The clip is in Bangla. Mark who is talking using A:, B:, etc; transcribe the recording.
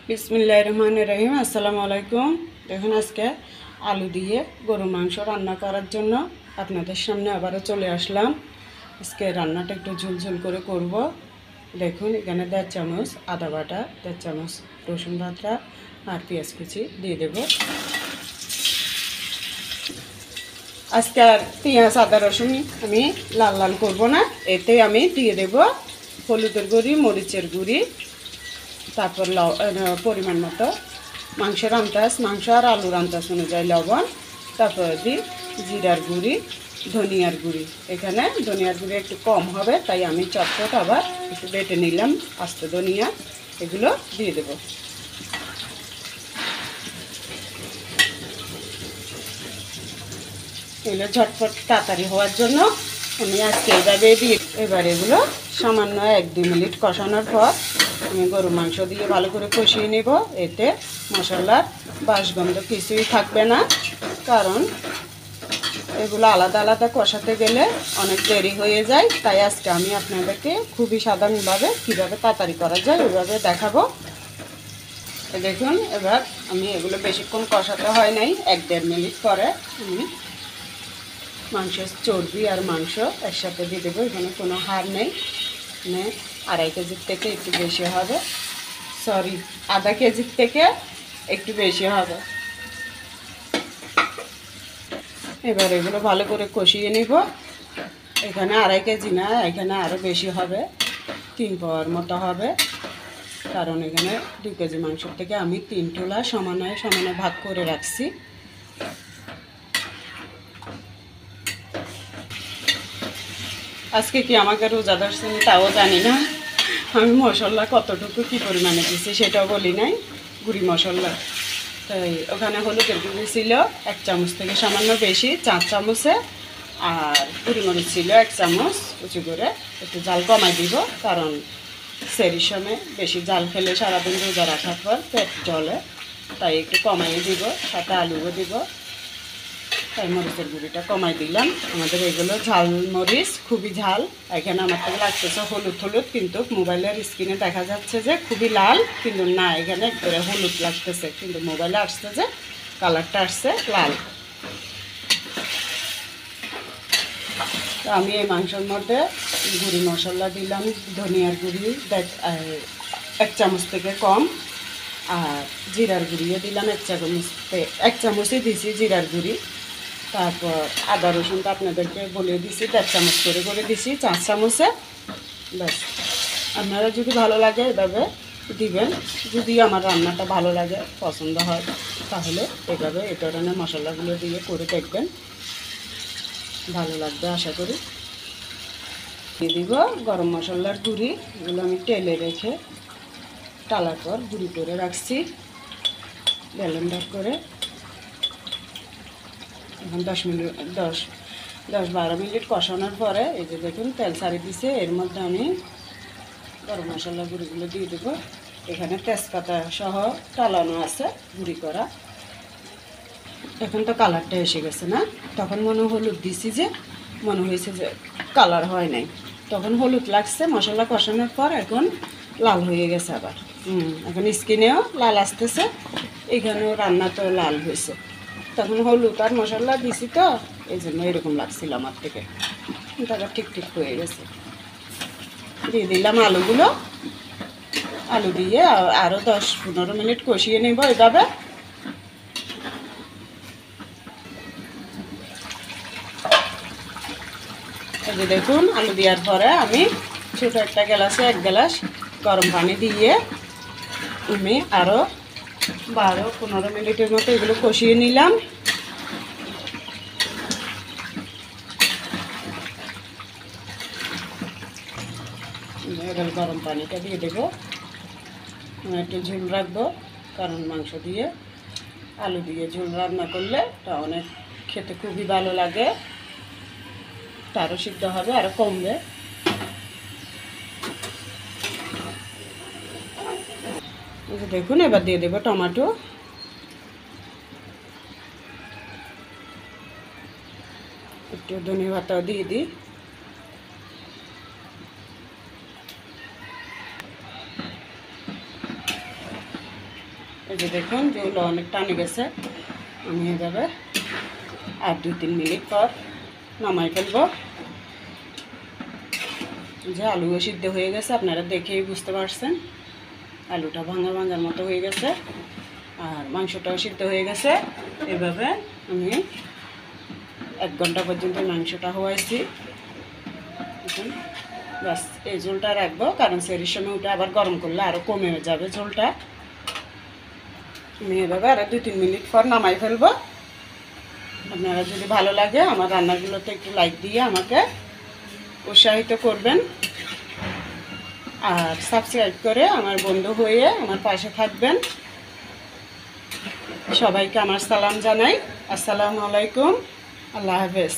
A: বিসমিল্লাহির রহমানির রহিম। আসসালামু আলাইকুম। দেখুন আজকে আলু দিয়ে গরুর মাংস রান্না করার জন্য আপনাদের সামনে আবারও চলে আসলাম। আজকে রান্নাটা একটু ঝোলঝোল করে করব। দেখুন এখানে 1.5 চামচ আদা বাটা, 1.5 চামচ রসুন বাটা আর পেঁয়াজ কুচি দিয়ে দেব। আজকে আর পেঁয়াজ আদা রসুন আমি লাল লাল করব না, এতে আমি দিয়ে দেব হলুদের গুঁড়ি, মরিচের গুঁড়ি, তারপর পরিমাণ মতো মাংসের আন্দাজ, মাংস আর আলুর আন্দাজ অনুযায়ী লবণ, তারপর দিই জিরার গুঁড়ি, ধনিয়ার গুঁড়ি। এখানে ধনিয়ার গুঁড়ি একটু কম হবে, তাই আমি চটপট আবার একটু বেটে নিলাম আস্ত ধনিয়া, এগুলো দিয়ে দেব। এগুলো ঝটপট তাড়াতাড়ি হওয়ার জন্য আমি আজকে এইভাবে দিয়ে এবার এগুলো সামান্য 1-2 মিনিট কষানোর পর আমি গরু মাংস দিয়ে ভালো করে কষিয়ে নেব। এতে মশলার বাসগন্ধ কিছুই থাকবে না, কারণ এগুলো আলাদা আলাদা কষাতে গেলে অনেক দেরি হয়ে যায়। তাই আজকে আমি আপনাদেরকে খুবই সাধারণভাবে কীভাবে তাড়াতাড়ি করা যায় ওইভাবে দেখাবো। দেখুন এবার আমি এগুলো বেশিক্ষণ কষাতে হয় নাই, 1-1.5 মিনিট পরে আমি মাংসের চর্বি আর মাংস একসাথে দিয়ে দেবো। এখানে কোনো হাড় নেই, মানে 2.5 কেজির থেকে একটু বেশি হবে, সরি 1/2 কেজির থেকে একটু বেশি হবে। এবার এগুলো ভালো করে কষিয়ে নিব। এখানে 2.5 কেজি না, এখানে আরও বেশি হবে, 3 পাওয়ার মতো হবে, কারণ এখানে 2 কেজি মাংসের থেকে আমি 3 টোলা সমানে সমানে ভাগ করে রাখছি। আজকে কি আমাকে রোজা ধরছেন তাও জানি না, আমি মশলা কতটুকু কী পরিমাণে দিচ্ছি সেটাও বলি নাই। গুঁড়ি মশলা তাই ওখানে হলুদের গুঁড়ি ছিল 1 চামচ থেকে সামান্য বেশি, 4 চামচে, আর গুঁড়ি মরিচ ছিল 1 চামচ উঁচু করে। একটু জাল কমাই দিব, কারণ সেরির সময় বেশি জাল খেলে সারাদিন রোজা রাখার পর পেট জ্বলে, তাই একটু কমাই দিব। সাথে আলুও দিব, তাই মরিচের গুঁড়িটা কমাই দিলাম। আমাদের এগুলো ঝাল মরিচ, খুবই ঝাল। এখানে আমার থেকে লাগতেছে হলুদ হলুদ, কিন্তু মোবাইলের স্ক্রিনে দেখা যাচ্ছে যে খুবই লাল, কিন্তু না, এখানে একবারে হলুদ লাগতেছে, কিন্তু মোবাইলে আসছে যে কালারটা আসছে লাল। তো আমি এই মাংসের মধ্যে গুঁড়ি মশলা দিলাম, ধনিয়ার গুঁড়ি 1 চামচ থেকে কম, আর জিরার গুঁড়িও দিলাম 1 চামচই দিছি জিরার গুঁড়ি। তারপর আদা রসুনটা আপনাদেরকে বলে দিছি 1.5 চামচ করে দিছি 4 চামচে। ব্যাস, আপনারা যদি ভালো লাগে এভাবে দিবেন, যদি আমার রান্নাটা ভালো লাগে পছন্দ হয় তাহলে এভাবে এই ধরনের মশলাগুলো দিয়ে করে দেখবেন, ভালো লাগবে আশা করি। দিয়ে দিব গরম মশলার গুঁড়ি, এগুলো আমি তেলে রেখে টালার পর গুঁড়ি করে রাখছি ব্লেন্ডার করে। এখন 10-12 মিনিট কষানোর পরে এই যে দেখুন তেল ছাড়ি দিছে, এর মধ্যে আমি গরম মশলা গুঁড়িগুলো দিয়ে দেবো। এখানে তেজপাতা সহ টালানো আছে গুঁড়ি করা। এখন তো কালারটা এসে গেছে না, তখন হলুদ দিছি যে মনে হয়েছে যে কালার হয় নাই, তখন হলুদ লাগছে। মশলা কষানোর পর এখন লাল হয়ে গেছে আবার, এখন স্কিনেও লাল আসতেছে, এখানেও রান্না তো লাল হয়েছে। তখন হলুদ আর মশলা দিছি তো এই জন্য এরকম লাগছিল আমার থেকে, কিন্তু আবার ঠিক হয়ে গেছে। দিয়ে দিলাম আলুগুলো, আলু দিয়ে আরও 10-15 মিনিট কষিয়ে নেব এভাবে। এই যে দেখুন আলু দেওয়ার পরে আমি ছোটো একটা গ্লাসে 1 গ্লাস গরম পানি দিয়ে আমি আরও 12-15 মিনিটের মতো এগুলো কষিয়ে নিলাম। এবার গরম পানিটা দিয়ে দেবো, একটু ঝোল রাখবো, কারণ মাংস দিয়ে আলু দিয়ে ঝোল রান্না করলে তা অনেক খেতে খুবই ভালো লাগে, তারও সিদ্ধ হবে আরও কমবে। দেখুন এবার দিয়ে দেবো টমেটো, একটু ধনে পাতাও দিয়ে দিই। এই যে দেখুন ঝোল অনেক টানে গেছে। আমি এভাবে আর 2-3 মিনিট পর নামাই ফেলবো। যে আলুও সিদ্ধ হয়ে গেছে, আপনারা দেখেই বুঝতে পারছেন আলুটা ভাঙা ভাঙার মতো হয়ে গেছে আর মাংসটাও সিদ্ধ হয়ে গেছে। এভাবে আমি 1 ঘন্টা পর্যন্ত মাংসটা হওয়াইছি। দেখুন ব্যাস এই ঝোলটা রাখবো, কারণ সেরির সময় ওটা আবার গরম করলে আরও কমে যাবে ঝোলটা। আমি এভাবে আর 2-3 মিনিট পর নামাই ফেলবো। আপনারা যদি ভালো লাগে আমার রান্নাগুলোতে একটু লাইক দিয়ে আমাকে উৎসাহিত করবেন আর সাবস্ক্রাইব করে আমার বন্ধু হয়ে আমার পাশে থাকবেন। সবাইকে আমার সালাম জানাই। আসসালামু আলাইকুম, আল্লাহ হাফেজ।